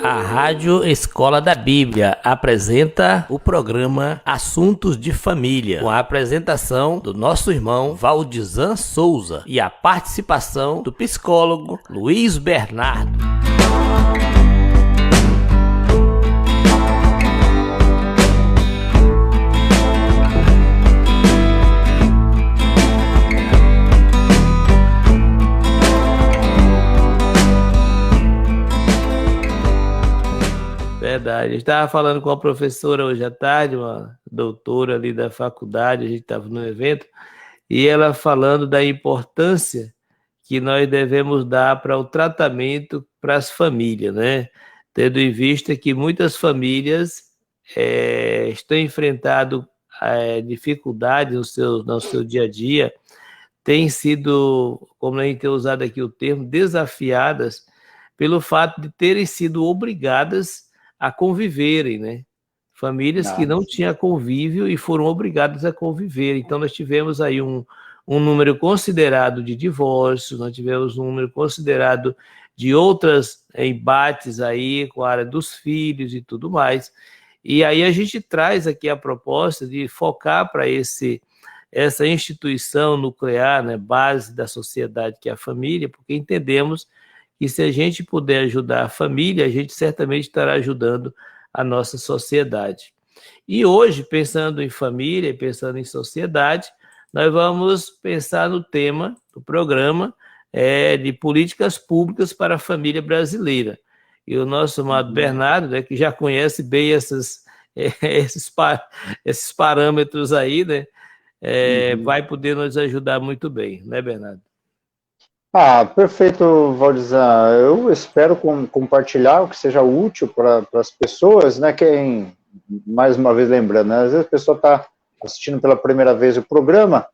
A Rádio Escola da Bíblia apresenta o programa Assuntos de Família, com a apresentação do nosso irmão Valdizan Souza e a participação do psicólogo Luiz Bernardo. Verdade, a gente estava falando com a professora hoje à tarde, uma doutora ali da faculdade, a gente estava no evento, e ela falando da importância que nós devemos dar para o tratamento para as famílias, né? Tendo em vista que muitas famílias estão enfrentando dificuldades no seu dia a dia, têm sido, como a gente tem usado aqui o termo, desafiadas pelo fato de terem sido obrigadas a conviverem, né? Famílias que não tinham convívio e foram obrigadas a conviver. Então, nós tivemos aí um número considerado de divórcios, nós tivemos um número considerado de outros embates aí com a área dos filhos e tudo mais. E aí a gente traz aqui a proposta de focar para essa instituição nuclear, né, base da sociedade, que é a família, porque entendemos que se a gente puder ajudar a família, a gente certamente estará ajudando a nossa sociedade. E hoje, pensando em família, pensando em sociedade, nós vamos pensar no tema do programa de políticas públicas para a família brasileira. E o nosso amado Bernardo, né, que já conhece bem esses parâmetros aí, né, vai poder nos ajudar muito bem, né, Bernardo? Perfeito, Valdizan. Eu espero compartilhar o que seja útil para as pessoas, né? Mais uma vez lembrando, né, às vezes a pessoa está assistindo pela primeira vez o programa.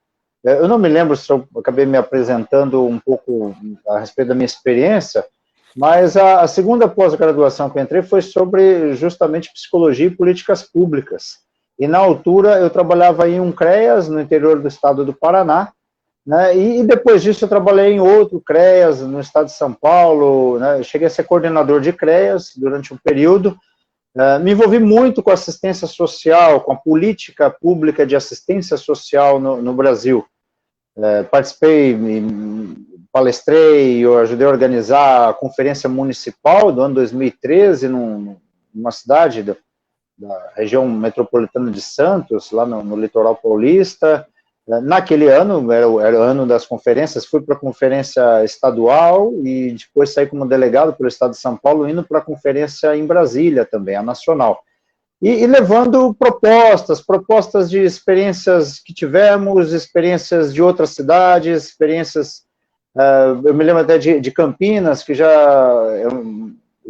Eu não me lembro se eu acabei me apresentando um pouco a respeito da minha experiência, mas a segunda pós-graduação que eu entrei foi sobre justamente psicologia e políticas públicas. E na altura eu trabalhava em um CREAS, no interior do estado do Paraná, né, e depois disso eu trabalhei em outro CREAS, no estado de São Paulo, né, cheguei a ser coordenador de CREAS durante um período, me envolvi muito com assistência social, com a política pública de assistência social no Brasil. Participei, palestrei, eu ajudei a organizar a conferência municipal do ano 2013, numa cidade da região metropolitana de Santos, lá no litoral paulista. Naquele ano, era o ano das conferências, fui para a conferência estadual e depois saí como delegado pelo estado de São Paulo, indo para a conferência em Brasília também, a nacional. E levando propostas de experiências que tivemos, experiências de outras cidades, experiências, eu me lembro até de Campinas, que já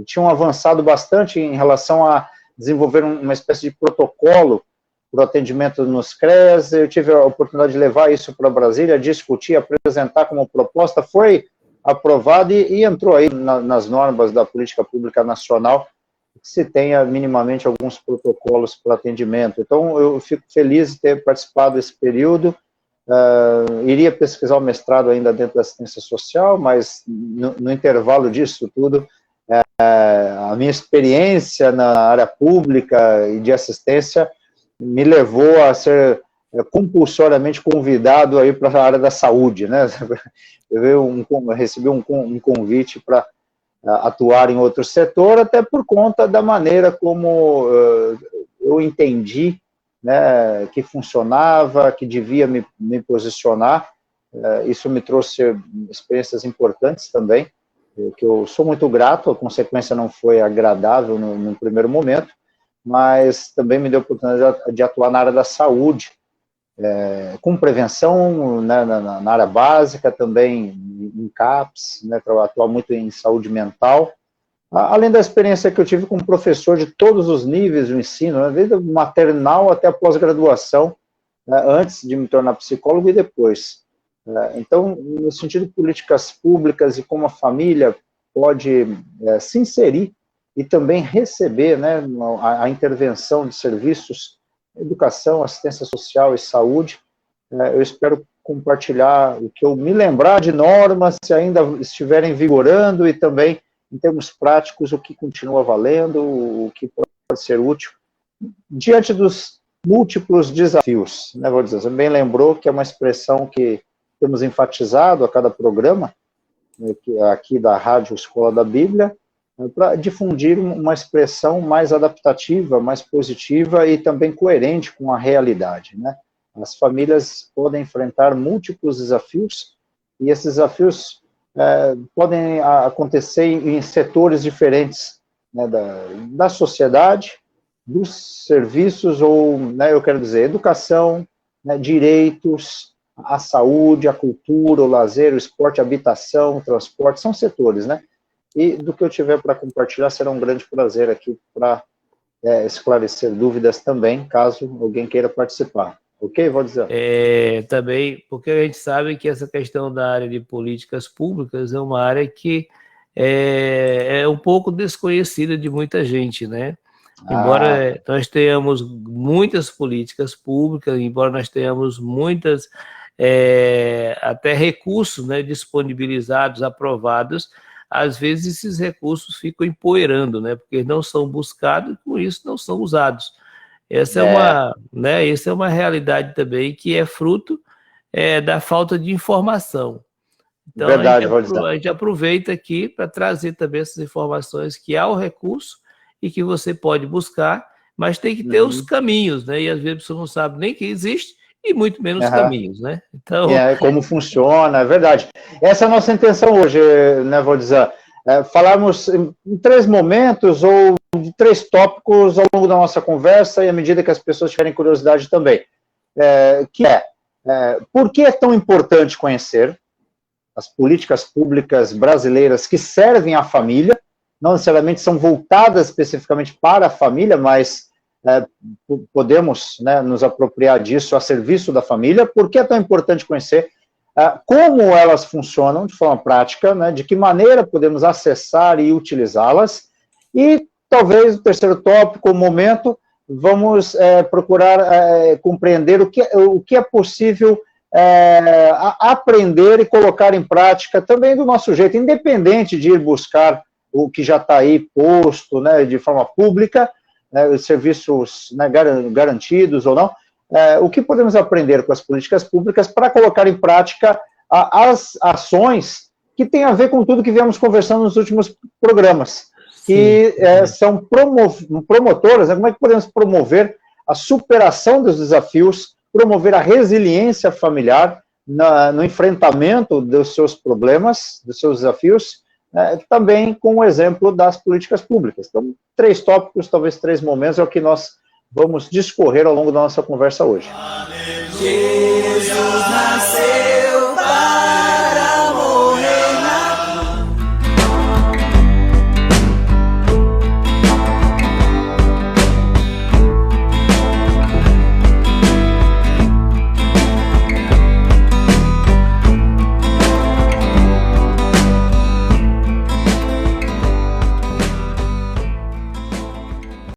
tinham avançado bastante em relação a desenvolver uma espécie de protocolo para o atendimento nos CREAS. Eu tive a oportunidade de levar isso para Brasília, discutir, apresentar como proposta, foi aprovado e entrou aí nas normas da política pública nacional, que se tenha minimamente alguns protocolos para atendimento. Então, eu fico feliz de ter participado desse período, iria pesquisar o mestrado ainda dentro da assistência social, mas no intervalo disso tudo, a minha experiência na área pública e de assistência me levou a ser compulsoriamente convidado aí para a área da saúde, né? Eu recebi um convite para atuar em outro setor, até por conta da maneira como eu entendi, né, que funcionava, que devia me posicionar. Isso me trouxe experiências importantes também, que eu sou muito grato. A consequência não foi agradável no primeiro momento, mas também me deu a oportunidade de atuar na área da saúde, com prevenção, né, na área básica, também em CAPS, né, para atuar muito em saúde mental, além da experiência que eu tive como professor de todos os níveis do ensino, né, desde o maternal até a pós-graduação, né, antes de me tornar psicólogo e depois. Então, no sentido de políticas públicas e como a família pode se inserir e também receber, né, a intervenção de serviços, educação, assistência social e saúde, eu espero compartilhar o que eu me lembrar de normas, se ainda estiverem vigorando, e também em termos práticos, o que continua valendo, o que pode ser útil, diante dos múltiplos desafios, né, vou dizer, você bem lembrou que é uma expressão que temos enfatizado a cada programa, né, aqui da Rádio Escola da Bíblia, para difundir uma expressão mais adaptativa, mais positiva e também coerente com a realidade, né? As famílias podem enfrentar múltiplos desafios, e esses desafios podem acontecer em setores diferentes, né, da sociedade, dos serviços, ou, né, eu quero dizer, educação, né, direitos, a saúde, a cultura, o lazer, o esporte, a habitação, o transporte, são setores, né? E do que eu tiver para compartilhar, será um grande prazer aqui para esclarecer dúvidas também, caso alguém queira participar. Ok? Vou dizer. Também, porque a gente sabe que essa questão da área de políticas públicas é uma área que é um pouco desconhecida de muita gente, né? Embora nós tenhamos muitas políticas públicas, embora nós tenhamos muitas, até recursos, né, disponibilizados, aprovados, às vezes esses recursos ficam empoeirando, né, porque não são buscados e, com isso, não são usados. Essa é uma realidade também que é fruto da falta de informação. Então, verdade, a gente aproveita aqui para trazer também essas informações que há o recurso e que você pode buscar, mas tem que ter os caminhos, né? E às vezes a pessoa não sabe nem que existe e muito menos caminhos, né? Então, como funciona, é verdade. Essa é a nossa intenção hoje, né, vou dizer, falarmos em 3 momentos ou de 3 tópicos ao longo da nossa conversa e à medida que as pessoas tiverem curiosidade também. Por que é tão importante conhecer as políticas públicas brasileiras que servem à família? Não necessariamente são voltadas especificamente para a família, mas podemos, né, nos apropriar disso a serviço da família. Por que é tão importante conhecer como elas funcionam de forma prática, né, de que maneira podemos acessar e utilizá-las? E talvez o terceiro tópico, o momento, vamos procurar compreender o que é possível aprender e colocar em prática também do nosso jeito, independente de ir buscar o que já está aí posto, né, de forma pública, né, os serviços, né, garantidos ou não, o que podemos aprender com as políticas públicas para colocar em prática as ações que têm a ver com tudo que viemos conversando nos últimos programas, que são promotoras, né, como é que podemos promover a superação dos desafios, promover a resiliência familiar no enfrentamento dos seus problemas, dos seus desafios, também com o exemplo das políticas públicas. Então, 3 tópicos, talvez 3 momentos, é o que nós vamos discorrer ao longo da nossa conversa hoje. Aleluia.